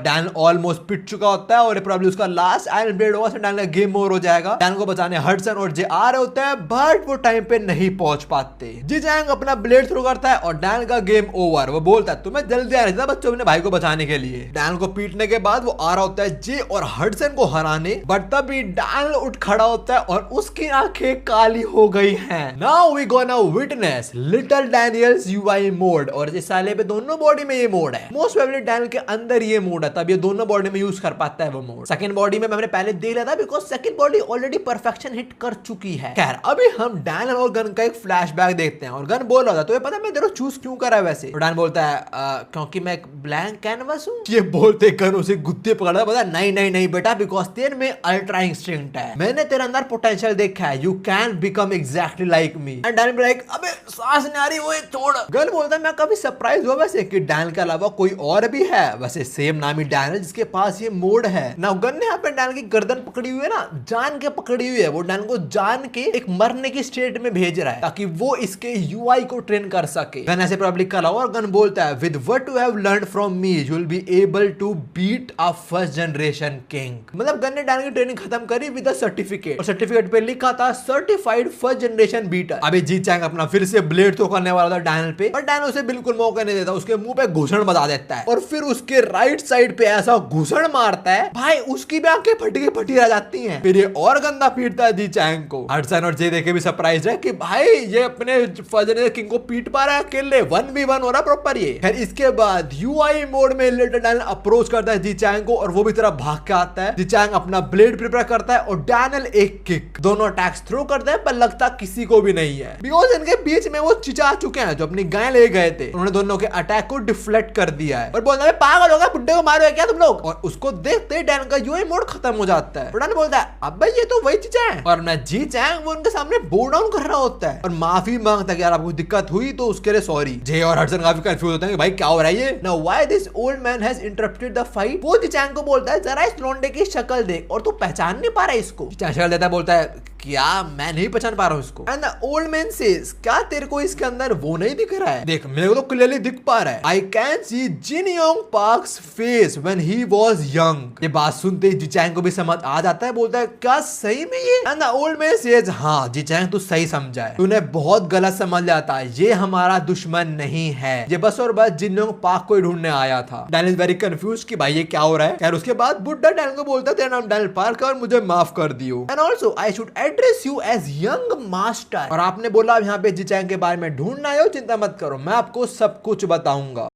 Dan almost पिट चुका होता है और प्रॉब्लम उसका लास्ट आयरन ब्लेड होगा, डैन का गेम ओवर हो जाएगा। डैन को बचाने हडसन और जे आ रहे होते हैं बट वो टाइम पे नहीं पहुंच पाते। जी चैंग अपना ब्लेड थ्रो करता है और डैन का गेम ओवर। वो बोलता है तुम्हें जल्दी आना चाहिए बच्चों अपने भाई को बचाने के लिए। डैन को पीटने के बाद वो आ रहा होता है जे और हडसन को हराने, बट तभी डैन उठ खड़ा होता है और उसकी आंखें काली हो गई हैं। Now we gonna witness little Daniel's UI mode. और इस साले पे दोनों बॉडी में ये मोड है, मोस्ट प्रोबेबली डैनियल के अंदर ये मोड है, तब ये दोनों बॉडी में यूज कर पाता है वो मोड। सेकंड बॉडी में मैंने पहले देख लिया था because second body already perfection hit कर चुकी है। खैर अभी हम डैनियल और गन का एक फ्लैशबैक देखते हैं और गन बोल रहा था तुम्हें पता है मैं तेरे को चूज क्यों करा वैसे। और डैन बोलता है क्योंकि मैं एक ब्लैंक कैनवस हूं। ये बोलते गन उसे गुत्ते पकड़ा, पता नहीं नहीं नहीं बेटा बिकॉज तेरे में अल्ट्रा इंस्टिंक्ट है, मैंने तेरे अंदर पोटेंशियल देखा है, you can become exactly like me. And Dan like अबे सांस नहीं आ रही वो छोड़। गन बोलता है मैं कभी सरप्राइज हुआ वैसे कि डैन के अलावा कोई और भी है वैसे सेम नामी डैन है जिसके पास ये मोड है ना। गन ने यहाँ पे डैन की गर्दन पकड़ी हुई है ना, जान के पकड़ी हुई है, वो डैन को जान के एक मरने की स्टेट में भेज रहा है ताकि वो इसके यूआई को ट्रेन कर सके। गन ऐसे प्रॉब्लम करा और गन बोलता है with what you have learned from me you will be able to beat a first generation king. मतलब गन ने डैन की ट्रेनिंग खत्म करी विद अ सर्टिफिकेट और सर्टिफिकेट पे लिखा था सर्टिफाइड फर्स्ट जनरेशन बीटर। अभी जी चैंग अपना फिर से ब्लेड थ्रो करने वाला था डैनियल पे, पर डैनियल उसे बिल्कुल मौका नहीं देता, उसके मुंह पे घूसण बता देता है और फिर उसके राइट साइड पे ऐसा घूसण मारता है भाई उसकी भी आंखें फटी रह जाती हैं। फिर ये और गंदा पीटता है जी चैंग को। हडसन और जे देखे भी सरप्राइज है कि भाई ये अपने फर्स्ट जनरेशन किंग को पीट पा रहा है अकेले, 1v1 हो रहा प्रॉपर ये। फिर इसके बाद यूआई मोड में लिटिल डैनियल अप्रोच करता है जी चैंग को और वो भी तरह भाग के आता है। जी चैंग अपना ब्लेड प्रिपेयर करता है और डैनियल एक किक, दोनों अटैक्स थ्रो करते हैं पर लगता किसी को भी नहीं है बिकॉज इनके बीच में वो चिचा चुके हैं जो अपनी गाय ले गए थे, उन्होंने दोनों के अटैक को डिफ्लेक्ट कर दिया है और बोलता है पागल हो गया बुड्ढे को मारो क्या तुम लोग। और उसको देखते ही डैन का यूआई मोड खत्म हो जाता है। डैन बोलता है अब भाई ये तो वही चीज है और ना जी चैंग वो उनके सामने बो डाउन कर रहा होता है और माफी मांगता है कि यार आपको दिक्कत हुई तो उसके लिए सॉरी। जे और हडसन काफी कंफ्यूज होते हैं कि भाई क्या हो रहा है ये। Now why this old man has interrupted the fight. वो जी चैंग को बोलता है जरा इस लोंडे की शक्ल देख और तू पहचान नहीं पा रहा है इसको। शक्ल देता है बोलता है क्या मैं नहीं पहचान पा रहा हूँ इसको। And the old man says क्या तेरे को इसके अंदर वो नहीं दिख रहा है। देख मेरे को तो क्लियरली दिख पा रहा है। I can see Jin Young Park's face when he was young. ये बात सुनते ही जी चैंग को भी समझ आ जाता है, बोलता है क्या सही में ये। And the old man says हाँ जी चैंग तू सही समझा है, तूने बहुत गलत समझ लिया था, ये हमारा दुश्मन नहीं है, ये बस और बस जिन योंग पार्क को ढूंढने आया था। डैनियल इज वेरी कंफ्यूज कि भाई ये क्या हो रहा है। यार उसके बाद बुड्ढा डैनियल को बोलता है तेरा नाम डैनियल पार्क है और मुझे माफ कर दियो and also I should address you as young master. और आपने बोला यहाँ पे जी चैंग के बारे में ढूंढना है, चिंता मत करो मैं आपको सब कुछ बताऊंगा।